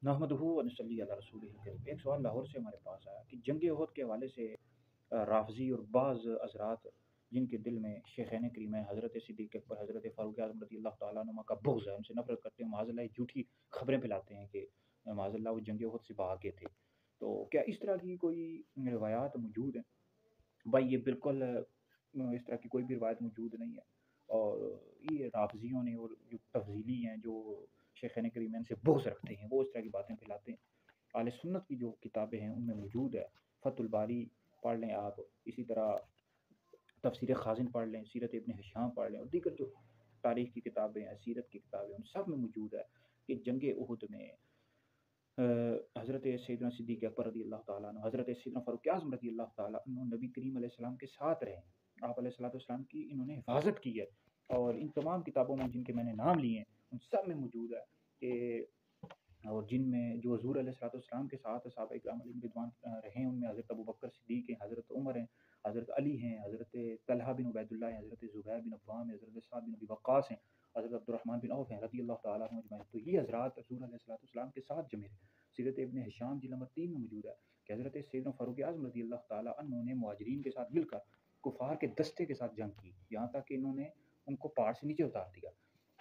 नहमदुहु व नसल्ली अला रसूलिहिल करीम। एक सवाल लाहौर से हमारे पास आया कि जंग उहद के हवाले से राफजी और बाज़ हज़रात जिनके दिल में शेखैन करीमैन हज़रत सिद्दीक़ अकबर, हज़रत फ़ारूक आज़म रज़ियल्लाहु तआला अन्हुमा का बुग़्ज़ है, उनसे नफ़रत करते हैं, माज़अल्लाह झूठी खबरें फैलाते हैं कि माज़अल्लाह वो जंग उहद से भाग गए थे। तो क्या इस तरह की कोई रिवायात मौजूद हैं? भाई ये बिल्कुल इस तरह की कोई भी रिवायत मौजूद नहीं है। और ये राफ़ज़ियों ने और जो तफ़ज़ीली हैं, जो शेखैन करीमैन से बुग़्ज़ रखते हैं, वो इस तरह की बातें फैलाते हैं। अहले सुन्नत की जो किताबें हैं उनमें मौजूद है। फ़तहुल बारी पढ़ लें आप, इसी तरह तफ़सीर ख़ाज़िन पढ़ लें, सीरत इब्न हिशाम पढ़ लें और दीगर जो तारीख़ की किताबें हैं, सीरत की किताबें हैं, उन सब में मौजूद है कि जंग उहद में हज़रत सैयदना सिद्दीक़ अकबर रज़ियल्लाहु तआला अन्हु, हज़रत सैयदना फ़ारूक आज़म रज़ियल्लाहु तआला अन्हु नबी करीम अलैहिस्सलाम के साथ रहे हैं। आप अलैहिस्सलातु वस्सलाम की इन्होंने हिफ़ाज़त की है। और इन तमाम किताबों में जिनके मैंने नाम लिए हैं, उन सब में मौजूद है कि और जिनमें जो हज़ूर अलैहिस्सलातु वस्सलाम के साथ सहाबा इकराम अलैहिम रिदवान रहे हैं, उनमें हज़रत अबू बकर सिद्दीक़ हैं, हज़रत उमर हैं, हज़रत अली हैं, हज़रत तलहा बिन उबैदुल्लाह हैं, हज़रत ज़ुबैर बिन अव्वाम हैं, हज़रत सअद बिन अबी वक्कास हैं, हज़रत अब्दुर्रहमान बिन औफ़ हैं रज़ियल्लाहु तआला अन्हुम अजमईन। तो ये हज़रात हज़ूर अलैहिस्सलातु वस्सलाम के साथ जमे रहे। सीरत इब्न हिशाम जिल्द नंबर 3 में मौजूद है कि हज़रत सैयदना फ़ारूक आज़म रज़ियल्लाहु तआला अन्हु ने मुहाजिरीन के साथ मिलकर कुफ़ार के दस्ते के साथ जंग की, यहाँ तक कि इन्होंने उनको पहाड़ से नीचे उतार दिया।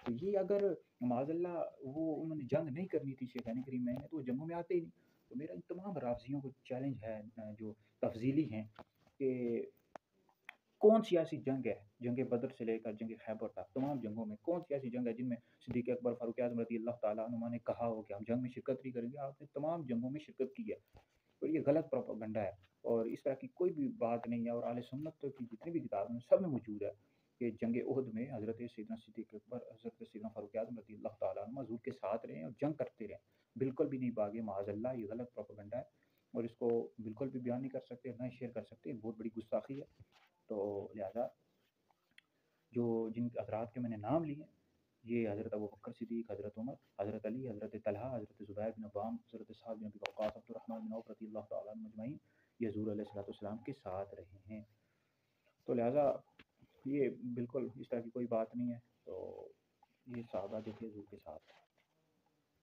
तो ये अगर माज़अल्लाह वो उन्होंने जंग नहीं करनी थी शेखैन करीमैन ने, तो वो जंगों में आते ही नहीं। तो मेरा इन तमाम राफ़ज़ियों को चैलेंज है जो तफ़ज़ीली हैं कि कौन सी ऐसी जंग है, जंग बदर से लेकर जंग खैबर तक तमाम जंगों में कौन सी ऐसी जंग है जिनमें सिद्दीक़ अकबर, फ़ारूक आज़म रज़ियल्लाहु तआला अन्हुमा ने कहा हो कि हम जंग में शिरकत नहीं करेंगे? आपने तमाम जंगों में शिरकत की है। तो ये गलत प्रोपेगेंडा है और इस तरह की कोई भी बात नहीं है। और अहले सुन्नत की जितनी भी किताबें हैं सब में मौजूद है कि जंग उहद में हज़रत सैयदना सिद्दीक़ अकबर, हज़रत सैयदना फ़ारूक आज़म रज़ियल्लाहु तआला अन्हुमा हुज़ूर के साथ रहे और जंग करते रहे, बिल्कुल भी नहीं भागे। माअज़ल्लाह ये गलत प्रोपेगेंडा है और इसको बिल्कुल भी बयान नहीं कर सकते, ना शेयर कर सकते, बहुत बड़ी गुस्ताखी है। तो लिहाजा जो जिन हज़रात के मैंने नाम लिए, ये हज़रत अबू बकर सिद्दीक़, हज़रत उमर, हज़रत अली, हज़रत तलहा, हज़रत ज़ुबैर बिन अव्वाम, हज़रत सअद बिन अबी वक्कास, अब्दुर्रहमान बिन औफ़ रज़ियल्लाहु तआला अन्हुम अजमईन, ये हज़ूर अलैहिस्सलातु वस्सलाम के साथ रहे हैं। तो लिहाजा ये बिल्कुल इस तरह की कोई बात नहीं है। तो ये सहाबा जो थे हज़ूर के साथ